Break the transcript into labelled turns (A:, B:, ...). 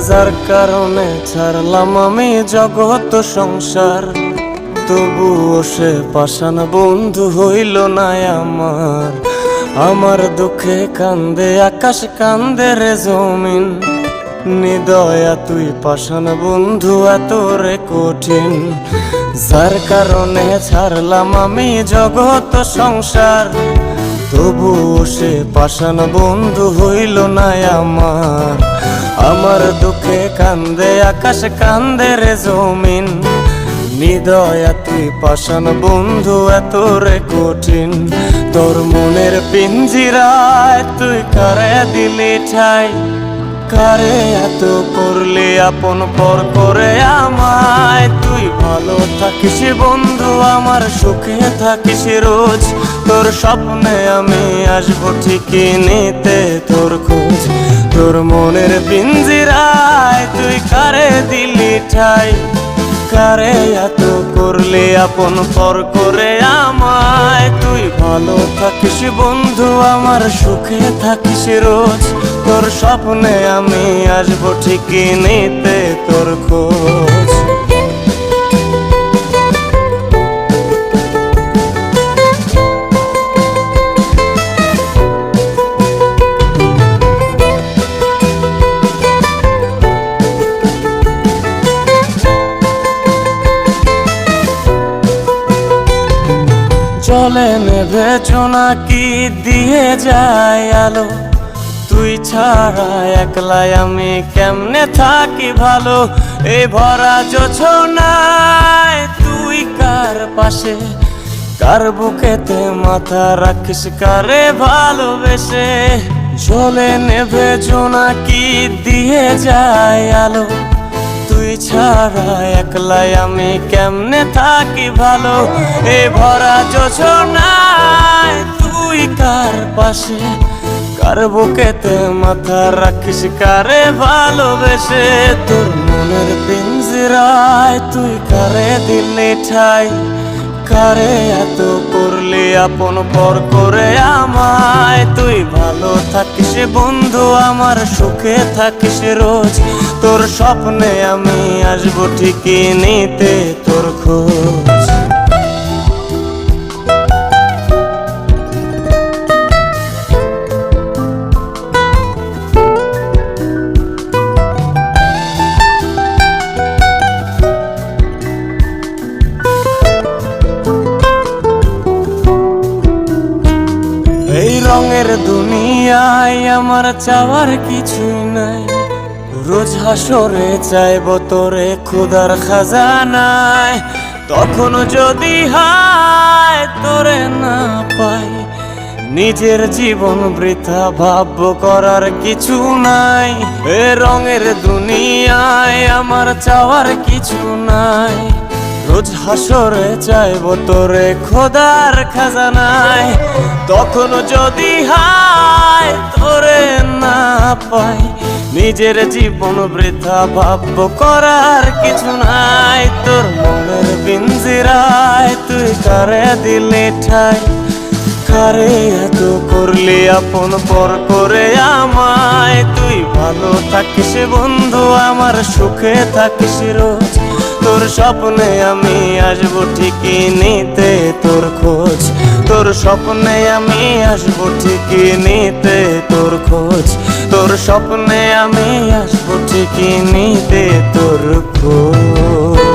A: যার কারণে ছাড়লাম আমি জগৎ সংসার, তবুও সে পাষাণ বন্ধু হইল না আমার। আমার দুঃখে কান্দে আকাশ, কান্দে রে জমিন, নিদয়া তুই পাষাণ বন্ধু এত রে কঠিন। যার কারণে ছাড়লাম আমি জগৎ সংসার, তবুও সে পাষাণ বন্ধু হইল না আমার। আমার দুঃখে কান্দে আকাশ, কান্দে রে জমিন, নিদয়া তুই পাষাণ বন্ধু এত রে কঠিন। তোর মনের পিঞ্জিরায় তুই কারে দিলি ঠাই, কারে এত করলি আপন পর করে আমায়। তুই ভালো থাকিস বন্ধু, আমার সুখে থাকিস রোজ, তোর স্বপ্নে আমি আসবো ঠিকই নিতে তোর খোঁজ। তোর মনের পিঞ্জিরায় তুই কারে দিলি ঠাই, কারে এত করলি আপন পর করে আমায়। তুই ভালো থাকিস বন্ধু, আমার সুখে থাকিস রোজ, তোর স্বপ্নে আমি আসবো ঠিকই নিতে তোর খোঁজ। চলে নেভে জোনাকি দিয়ে যায় আলো, তুই ছাড়া একলাই আমি কেমনে থাকি ভালো। এই ভরা জোছনায় তুই কার পাশে, কার বুকেতে মাথা রাখিস কারে ভালোবেসে। চলে নেভে জোনাকি দিয়ে যায় আলো, তুই ছাড়া একলাই আমি কেমনে থাকি ভালো। এ ভরা জোছনায় তুই কার পাশে, কার বুকেতে মাথা রাখিস কারে ভালোবেসে। তোর মনের পিঞ্জিরায় তুই কারে দিলি ঠাই, কারে এত করলি আপন পর করে আমায়। তুই ভালো থাকিস বন্ধু, আমার সুখে থাকিস রোজ, তোর স্বপ্নে আমি আসবো ঠিকই নিতে তোর খোঁজ। এই রঙের দুনিয়ায় আমার চাওয়ার কিছুই নাই, রোজ হাসরে চাইব তোরে খোদার খাজানায়। তখন যদি হায় তোরে না পাই, নিজের জীবন বৃথা ভাবব করার কিছু নাই। এ রঙের দুনিয়ায় আমার চাওয়ার কিছু নাই, রোজ হাসরে চাইব তোরে খোদার খাজানায়। তখন যদি হায় তোরে না পাই, নিজের জীবন বৃথা ভাবব করার কিছু নাই। তোর মনের পিঞ্জিরায় তুই কারে দিলি ঠাই, কারে এত করলি আপন পর করে আমায়। তুই ভালো থাকিস বন্ধু, আমার সুখে থাকিস রোজ, তোর স্বপ্নে আমি আসবো ঠিকই নিতে তোর খোঁজ। তোর স্বপ্নে আমি আসবো ঠিকই নিতে তোর খোঁজ, তোর স্বপ্নে আমি আসবো ঠিকই নিতে তোর খোঁজ।